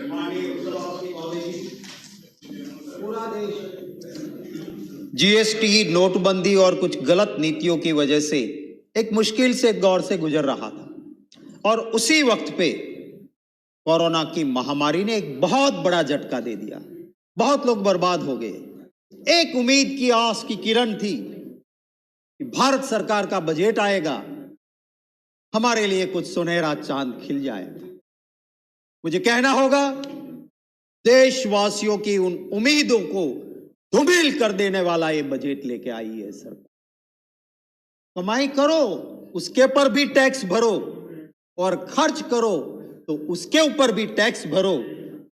माननीय उपसभापति महोदय जी, पूरा देश जीएसटी, नोटबंदी और कुछ गलत नीतियों की वजह से एक मुश्किल से दौर से गुजर रहा था और उसी वक्त पे कोरोना की महामारी ने एक बहुत बड़ा झटका दे दिया। बहुत लोग बर्बाद हो गए। एक उम्मीद की आस की किरण थी कि भारत सरकार का बजट आएगा, हमारे लिए कुछ सुनहरा चांद खिल जाएगा। मुझे कहना होगा, देशवासियों की उन उम्मीदों को धूमिल कर देने वाला ये बजट लेके आई है सरकार। कमाई करो, उसके पर भी टैक्स भरो, और खर्च करो तो उसके ऊपर भी टैक्स भरो,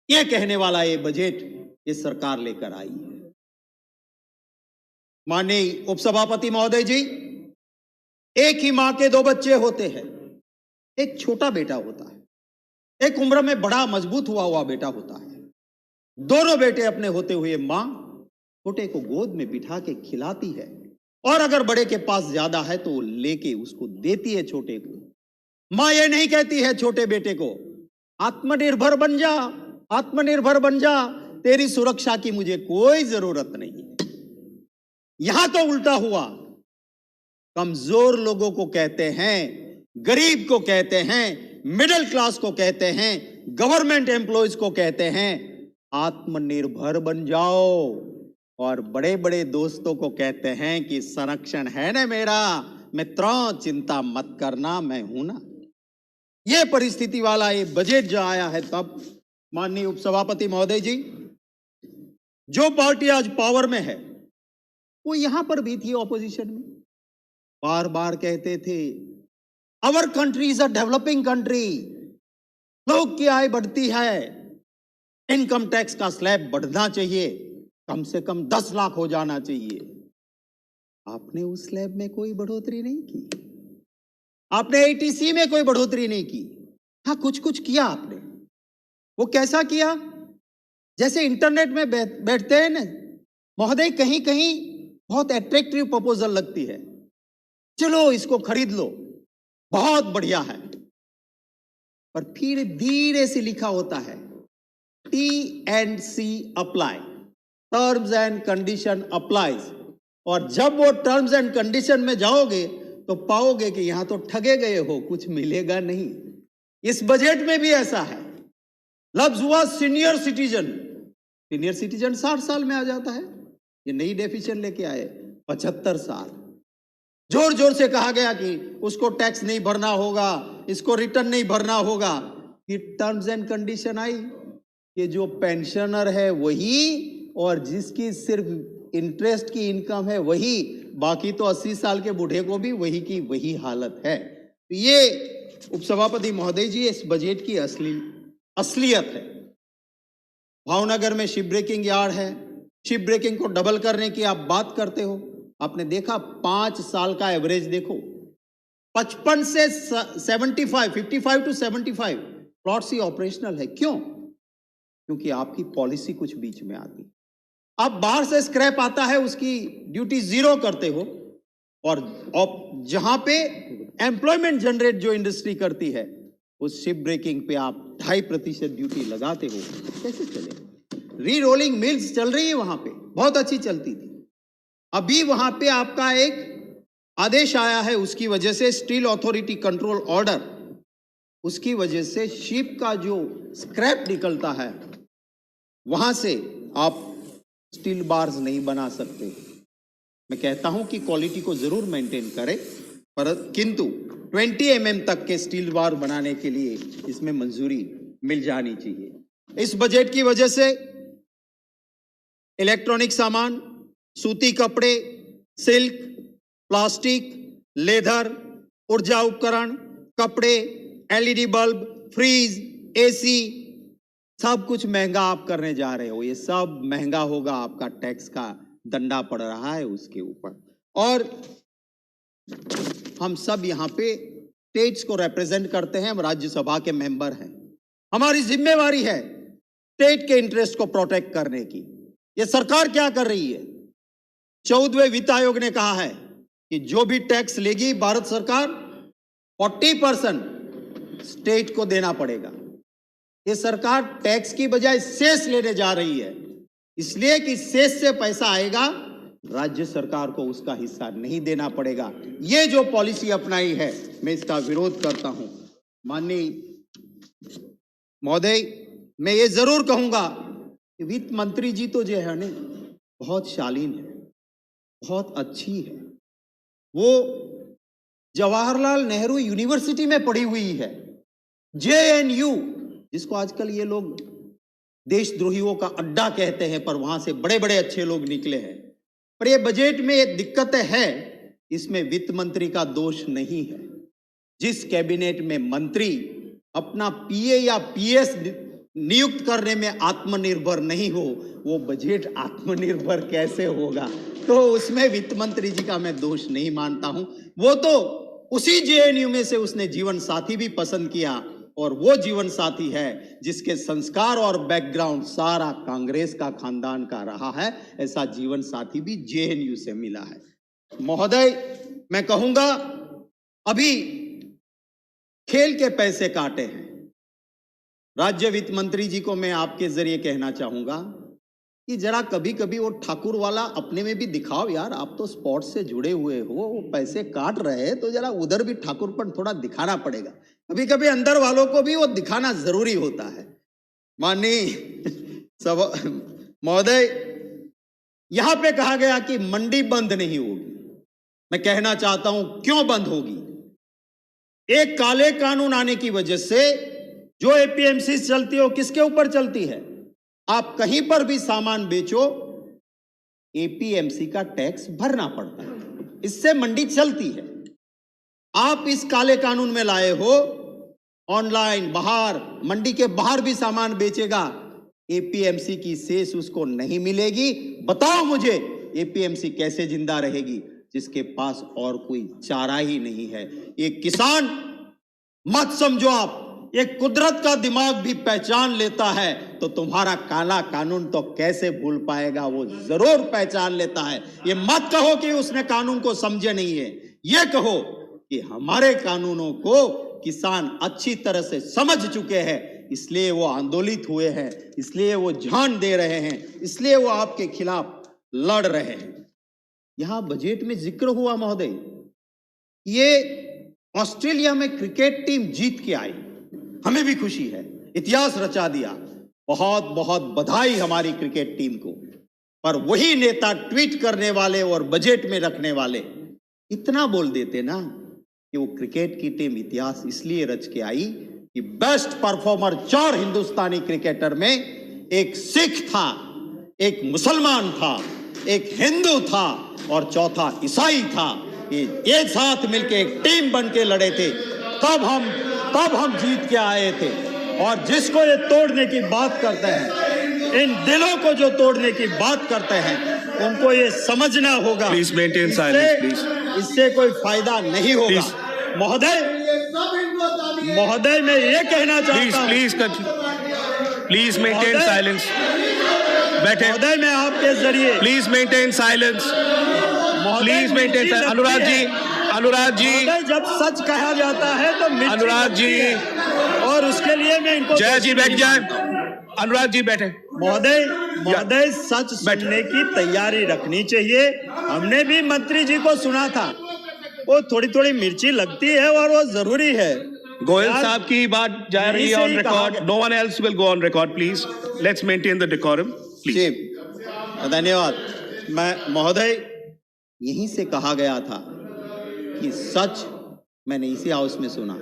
ये कहने वाला ये बजट ये सरकार लेकर आई है। माननीय उपसभापति महोदय जी, एक ही मां के दो बच्चे होते हैं। एक छोटा बेटा होता है, एक उम्र में बड़ा मजबूत हुआ बेटा होता है। दोनों बेटे अपने होते हुए मां छोटे को गोद में बिठा के खिलाती है, और अगर बड़े के पास ज्यादा है तो लेके उसको देती है छोटे को। मां ये नहीं कहती है छोटे बेटे को, आत्मनिर्भर बन जा, आत्मनिर्भर बन जा, तेरी सुरक्षा की मुझे कोई जरूरत नहीं है। यहां तो उल्टा हुआ, कमजोर लोगों को कहते हैं, गरीब को कहते हैं, मिडिल क्लास को कहते हैं, गवर्नमेंट एम्प्लॉयज को कहते हैं आत्मनिर्भर बन जाओ, और बड़े बड़े दोस्तों को कहते हैं कि संरक्षण है ना मेरा, मित्रों चिंता मत करना, मैं हूं ना। यह परिस्थिति वाला ये बजट जो आया है, तब माननीय उपसभापति महोदय जी, जो पार्टी आज पावर में है वो यहां पर भी थी ऑपोजिशन में, बार बार कहते थे our country is a developing country, लोग की आय बढ़ती है, इनकम टैक्स का स्लैब बढ़ना चाहिए, कम से कम 10 लाख हो जाना चाहिए। आपने उस स्लैब में कोई बढ़ोतरी नहीं की, आपने एटीसी में कोई बढ़ोतरी नहीं की। हाँ, कुछ कुछ किया आपने। वो कैसा किया? जैसे इंटरनेट में बैठते हैं ना महोदय, कहीं कहीं बहुत अट्रैक्टिव प्रपोजल लगती है, चलो इसको खरीद लो, बहुत बढ़िया है, पर फिर धीरे से लिखा होता है T&C apply, terms and condition applies, और जब वो टर्म्स एंड कंडीशन में जाओगे तो पाओगे कि यहां तो ठगे गए हो, कुछ मिलेगा नहीं। इस बजट में भी ऐसा है। लफ्ज हुआ सीनियर सिटीजन। सीनियर सिटीजन 60 साल में आ जाता है, ये नई डेफिनेशन लेके आए 75 साल। जोर जोर से कहा गया कि उसको टैक्स नहीं भरना होगा, इसको रिटर्न नहीं भरना होगा। फिर टर्म्स एंड कंडीशन आई कि जो पेंशनर है वही, और जिसकी सिर्फ इंटरेस्ट की इनकम है वही, बाकी तो 80 साल के बूढ़े को भी वही की वही हालत है। तो ये उपसभापति महोदय जी, इस बजट की असलियत है। भावनगर में शिप ब्रेकिंग यार्ड है, शिप ब्रेकिंग को डबल करने की आप बात करते हो। आपने देखा 5 साल का एवरेज देखो, 55 से 75, 55 टू 75 प्लॉट्स ही ऑपरेशनल है। क्यों? क्योंकि आपकी पॉलिसी कुछ बीच में आती। आप बाहर से स्क्रैप आता है, उसकी ड्यूटी 0 करते हो, और जहां पे एम्प्लॉयमेंट जनरेट जो इंडस्ट्री करती है, उस शिप ब्रेकिंग पे आप 2.5% ड्यूटी लगाते हो। कैसे चले? री रोलिंग मिल्स चल रही है वहां पे, बहुत अच्छी चलती थी। अभी वहां पे आपका एक आदेश आया है, उसकी वजह से स्टील अथॉरिटी कंट्रोल ऑर्डर, उसकी वजह से शिप का जो स्क्रैप निकलता है वहां से आप स्टील बार्स नहीं बना सकते। मैं कहता हूं कि क्वालिटी को जरूर मेंटेन करें, पर किंतु 20 mm तक के स्टील बार बनाने के लिए इसमें मंजूरी मिल जानी चाहिए। इस बजट की वजह से इलेक्ट्रॉनिक सामान, सूती कपड़े, सिल्क, प्लास्टिक, लेदर, ऊर्जा उपकरण, कपड़े, एलईडी बल्ब, फ्रीज, एसी, सब कुछ महंगा आप करने जा रहे हो। ये सब महंगा होगा, आपका टैक्स का दंडा पड़ रहा है उसके ऊपर। और हम सब यहाँ पे स्टेट्स को रिप्रेजेंट करते हैं, हम राज्यसभा के मेंबर हैं, हमारी जिम्मेवारी है स्टेट के इंटरेस्ट को प्रोटेक्ट करने की। ये सरकार क्या कर रही है? 14वें वित्त आयोग ने कहा है कि जो भी टैक्स लेगी भारत सरकार, 40% स्टेट को देना पड़ेगा। ये सरकार टैक्स की बजाय सेस लेने जा रही है, इसलिए कि सेस से पैसा आएगा, राज्य सरकार को उसका हिस्सा नहीं देना पड़ेगा। ये जो पॉलिसी अपनाई है, मैं इसका विरोध करता हूं। माननीय महोदय, मैं ये जरूर कहूंगा कि वित्त मंत्री जी तो जो है ना, बहुत शालीन है, बहुत अच्छी है। वो जवाहरलाल नेहरू यूनिवर्सिटी में पढ़ी हुई है, JNU, जिसको आजकल ये लोग देशद्रोहियों का अड्डा कहते हैं, पर वहां से बड़े बड़े अच्छे लोग निकले हैं। पर ये बजट में ये दिक्कतें है, इसमें वित्त मंत्री का दोष नहीं है। जिस कैबिनेट में मंत्री अपना PA या PS नियुक्त करने में आत्मनिर्भर नहीं हो, वो बजट आत्मनिर्भर कैसे होगा? तो उसमें वित्त मंत्री जी का मैं दोष नहीं मानता हूं। वो तो उसी JNU में से उसने जीवन साथी भी पसंद किया, और वो जीवन साथी है जिसके संस्कार और बैकग्राउंड सारा कांग्रेस का खानदान का रहा है। ऐसा जीवन साथी भी JNU से मिला है। महोदय, मैं कहूंगा, अभी खेल के पैसे काटे हैं। राज्य वित्त मंत्री जी को मैं आपके जरिए कहना चाहूंगा कि जरा कभी कभी वो ठाकुर वाला अपने में भी दिखाओ यार। आप तो स्पोर्ट्स से जुड़े हुए हो, वो पैसे काट रहे हैं तो जरा उधर भी ठाकुरपन थोड़ा दिखाना पड़ेगा। कभी कभी अंदर वालों को भी वो दिखाना जरूरी होता है। माननीय महोदय, यहां पे कहा गया कि मंडी बंद नहीं होगी। मैं कहना चाहता हूं क्यों बंद होगी। एक काले कानून आने की वजह से जो APMC चलती है वो किसके ऊपर चलती है? आप कहीं पर भी सामान बेचो, APMC का टैक्स भरना पड़ता है, इससे मंडी चलती है। आप इस काले कानून में लाए हो, ऑनलाइन बाहर मंडी के बाहर भी सामान बेचेगा, APMC की सेस उसको नहीं मिलेगी। बताओ मुझे, APMC कैसे जिंदा रहेगी जिसके पास और कोई चारा ही नहीं है? एक किसान, मत समझो आप, एक कुदरत का दिमाग भी पहचान लेता है तो तुम्हारा काला कानून तो कैसे भूल पाएगा? वो जरूर पहचान लेता है। ये मत कहो कि उसने कानून को समझे नहीं है, ये कहो कि हमारे कानूनों को किसान अच्छी तरह से समझ चुके हैं, इसलिए वो आंदोलित हुए हैं, इसलिए वो जान दे रहे हैं, इसलिए वो आपके खिलाफ लड़ रहे हैं। यहां बजट में जिक्र हुआ महोदय, ये ऑस्ट्रेलिया में क्रिकेट टीम जीत के आई, हमें भी खुशी है, इतिहास रचा दिया, बहुत बहुत बधाई हमारी क्रिकेट टीम को। पर वही नेता ट्वीट करने वाले और बजट में रखने वाले इतना बोल देते ना कि वो क्रिकेट की टीम इतिहास इसलिए रच के आई कि बेस्ट परफॉर्मर 4 हिंदुस्तानी क्रिकेटर में एक सिख था, एक मुसलमान था, एक हिंदू था और चौथा ईसाई था। ये साथ मिलके एक टीम बन के लड़े थे, तब हम जीत के आए थे। और जिसको ये तोड़ने की बात करते हैं, इन दिलों को जो तोड़ने की बात करते हैं, उनको ये समझना होगा, प्लीज मेंटेन साइलेंस प्लीज। इससे कोई फायदा नहीं होगा। महोदय, मैं ये कहना चाहता हूं, प्लीज मेंटेन साइलेंस। बैठे महोदय, मैं आपके जरिए please maintain silence, please maintain silence. Anurag ji, जब सच कहा जाता है तो अनुराग जी, और उसके लिए मैं इनको जय जी बैठ जाए। अनुराग जी बैठे। महोदय, सच सुनने की तैयारी रखनी चाहिए। हमने भी मंत्री जी को सुना था, वो थोड़ी थोड़ी मिर्ची लगती है और वो जरूरी है। गोयल साहब की बात जा रही है on record, no one else will go on record, please let's maintain the decorum please. धन्यवाद। मैं महोदय, यहीं से कहा गया था कि सच, मैंने इसी हाउस में सुना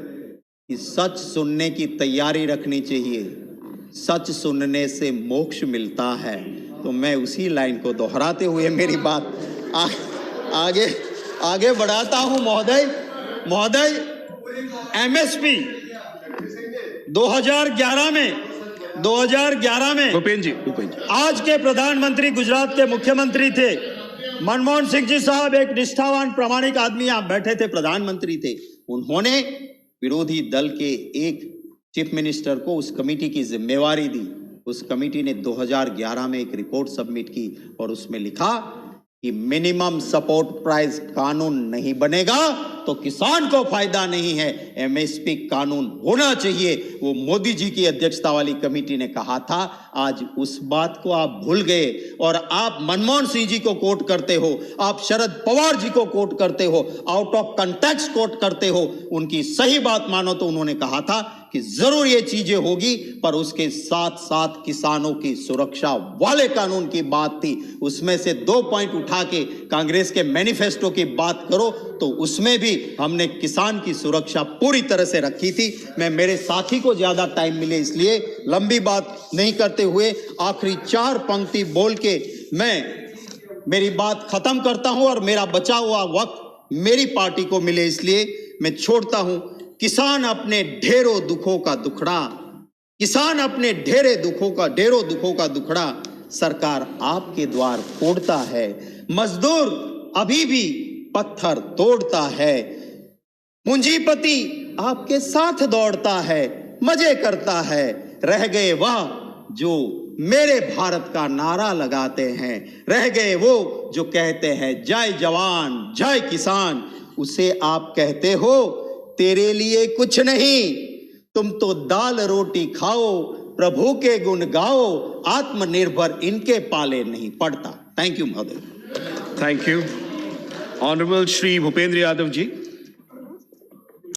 कि सच सुनने की तैयारी रखनी चाहिए, सच सुनने से मोक्ष मिलता है। तो मैं उसी लाइन को दोहराते हुए मेरी बात आगे बढ़ाता हूं। महोदय, MSP 2011 में भूपेंद्र जी, आज के प्रधानमंत्री गुजरात के मुख्यमंत्री थे मनमोहन सिंह जी साहब, एक निष्ठावान प्रामाणिक आदमी यहां बैठे थे, प्रधानमंत्री थे। उन्होंने विरोधी दल के एक चीफ मिनिस्टर को उस कमेटी की जिम्मेवारी दी। उस कमेटी ने 2011 में एक रिपोर्ट सबमिट की और उसमें लिखा कि मिनिमम सपोर्ट प्राइस कानून नहीं बनेगा तो किसान को फायदा नहीं है। एमएसपी कानून होना चाहिए, वो मोदी जी की अध्यक्षता वाली कमेटी ने कहा था। आज उस बात को आप भूल गए और आप मनमोहन सिंह जी को कोट करते हो, आप शरद पवार जी को कोट करते हो, आउट ऑफ कंटेक्स्ट कोट करते हो। उनकी सही बात मानो तो उन्होंने कहा था कि जरूर ये चीजें होगी, पर उसके साथ साथ किसानों की सुरक्षा वाले कानून की बात थी। उसमें से 2 पॉइंट उठा के कांग्रेस के मैनिफेस्टो की बात करो तो उसमें भी हमने किसान की सुरक्षा पूरी तरह से रखी थी। मैं मेरे साथी को ज्यादा टाइम मिले इसलिए लंबी बात नहीं करते हुए आखिरी 4 पंक्ति बोल के मैं मेरी बात खत्म करता हूं और मेरा बचा हुआ वक्त मेरी पार्टी को मिले इसलिए मैं छोड़ता हूं। किसान अपने ढेरों दुखों का दुखड़ा, किसान अपने ढेरों दुखों का दुखड़ा सरकार आपके द्वार फोड़ता है। मजदूर अभी भी पत्थर तोड़ता है। पूंजीपति आपके साथ दौड़ता है, मजे करता है। रह गए वह जो मेरे भारत का नारा लगाते हैं, रह गए वो जो कहते हैं जय जवान जय किसान। उसे आप कहते हो तेरे लिए कुछ नहीं, तुम तो दाल रोटी खाओ, प्रभु के गुण गाओ, आत्मनिर्भर इनके पाले नहीं पड़ता। थैंक यू महोदय। Thank you. Honorable Shri Bhupendra Yadav ji.